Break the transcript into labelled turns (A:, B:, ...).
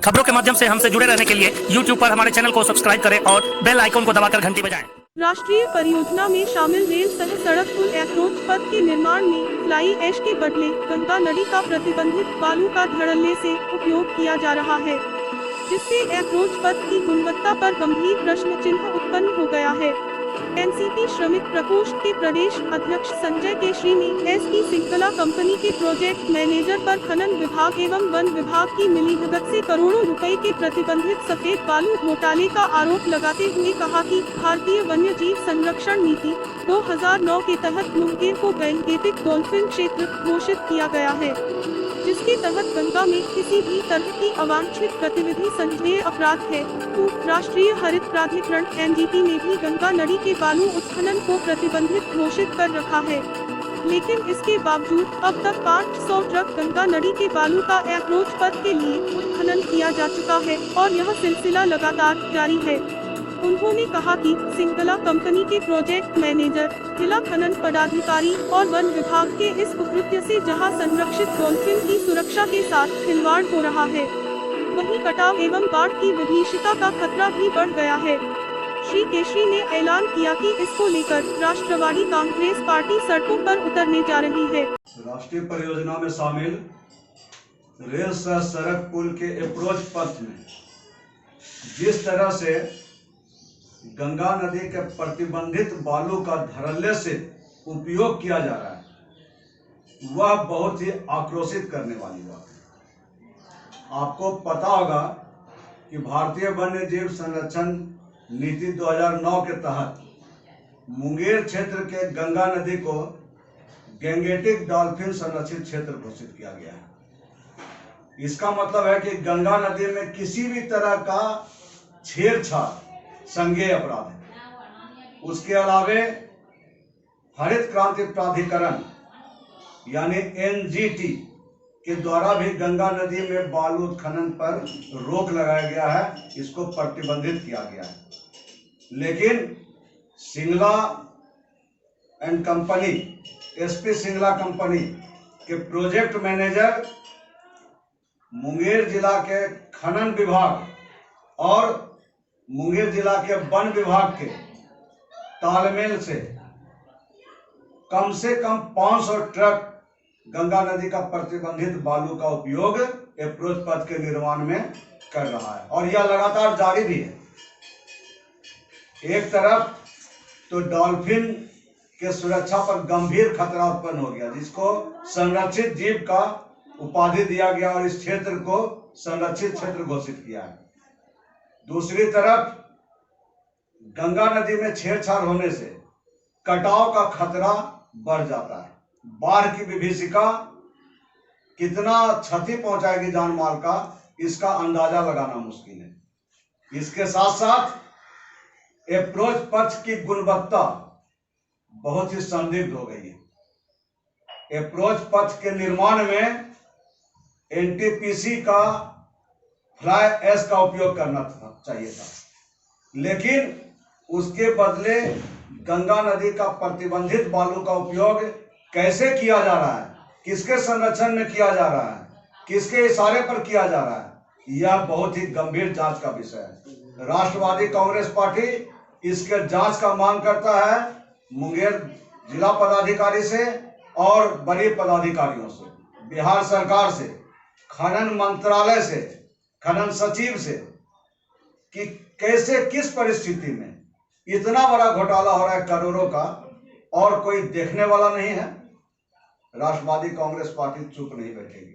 A: खबरों के माध्यम से हमसे जुड़े रहने के लिए YouTube पर हमारे चैनल को सब्सक्राइब करें और बेल आइकन को दबाकर घंटी बजाएं।
B: राष्ट्रीय परियोजना में शामिल रेल सह सड़क पुल अप्रोच पथ के निर्माण में फ्लाई ऐश के बदले गंगा नदी का प्रतिबंधित बालू का धड़ल्ले से उपयोग किया जा रहा है, जिससे अप्रोच पथ की गुणवत्ता पर गंभीर प्रश्न चिन्ह उत्पन्न हो गया है। एनसीपी श्रमिक प्रकोष्ठ के प्रदेश अध्यक्ष संजय केशरी ने एसपी सिंगला कंपनी के प्रोजेक्ट मैनेजर पर खनन विभाग एवं वन विभाग की मिलीभगत से करोड़ों रुपए के प्रतिबंधित सफेद बालू घोटाले का आरोप लगाते हुए कहा कि भारतीय वन्य जीव संरक्षण नीति 2009 के तहत मुंगेर को गैंगेटिक डॉल्फिन क्षेत्र घोषित किया गया है, जिसके तहत गंगा में किसी भी तरह की अवांछित गतिविधि संज्ञेय अपराध है। तो राष्ट्रीय हरित प्राधिकरण एनजीटी ने भी गंगा नदी के बालू उत्खनन को प्रतिबंधित घोषित कर रखा है, लेकिन इसके बावजूद अब तक 500 ट्रक गंगा नदी के बालू का अप्रोच पथ के लिए उत्खनन किया जा चुका है और यह सिलसिला लगातार जारी है। उन्होंने कहा कि सिंगला कंपनी के प्रोजेक्ट मैनेजर, जिला खनन पदाधिकारी और वन विभाग के इस कुकृत्य से जहां संरक्षित डॉल्फिन की सुरक्षा के साथ खिलवाड़ हो रहा है, वहीं कटाव एवं बाढ़ की विभीषिका का खतरा भी बढ़ गया है। श्री केशरी ने ऐलान किया कि इसको लेकर राष्ट्रवादी कांग्रेस पार्टी सड़कों पर उतरने जा रही है।
C: राष्ट्रीय परियोजना में शामिल रेल सह सड़क पुल के अप्रोच पथ में जिस तरह से गंगा नदी के प्रतिबंधित बालू का धड़ल्ले से उपयोग किया जा रहा है, वह बहुत ही आक्रोशित करने वाली बात है। आपको पता होगा कि भारतीय वन्य जीव संरक्षण नीति 2009 के तहत मुंगेर क्षेत्र के गंगा नदी को गैंगेटिक डॉल्फिन संरक्षित क्षेत्र घोषित किया गया है। इसका मतलब है कि गंगा नदी में किसी भी तरह का छेड़छाड़ संज्ञेय अपराध है। उसके अलावे हरित क्रांति प्राधिकरण यानी एनजीटी के द्वारा भी गंगा नदी में बालू उत्खनन पर रोक लगाया गया है, इसको प्रतिबंधित किया गया है। लेकिन Singla and company, SP Singla company के प्रोजेक्ट मैनेजर मुंगेर जिला के खनन विभाग और मुंगेर जिला के वन विभाग के तालमेल से कम 500 ट्रक गंगा नदी का प्रतिबंधित बालू का उपयोग अप्रोच पथ के निर्माण में कर रहा है और यह लगातार जारी भी है। एक तरफ तो डॉल्फिन के सुरक्षा पर गंभीर खतरा उत्पन्न हो गया, जिसको संरक्षित जीव का उपाधि दिया गया और इस क्षेत्र को संरक्षित क्षेत्र घोषित किया है। दूसरी तरफ गंगा नदी में छेड़छाड़ होने से कटाव का खतरा बढ़ जाता है। बाढ़ की विभीषिका कितना क्षति पहुंचाएगी जान माल का, इसका अंदाजा लगाना मुश्किल है। इसके साथ साथ अप्रोच पथ की गुणवत्ता बहुत ही संदिग्ध हो गई है। अप्रोच पथ के निर्माण में एनटीपीसी का फ्लाई ऐश का उपयोग करना चाहिए था, लेकिन उसके बदले गंगा नदी का प्रतिबंधित बालू का उपयोग कैसे किया जा रहा है, किसके संरक्षण में किया जा रहा है, किसके इशारे पर किया जा रहा है, यह बहुत ही गंभीर जांच का विषय है। राष्ट्रवादी कांग्रेस पार्टी इसके जांच का मांग करता है मुंगेर जिला पदाधिकारी से और बड़े पदाधिकारियों से, बिहार सरकार से, खनन मंत्रालय से, खनन सचिव से, कि कैसे किस परिस्थिति में इतना बड़ा घोटाला हो रहा है करोड़ों का और कोई देखने वाला नहीं है। राष्ट्रवादी कांग्रेस पार्टी चुप नहीं बैठेगी।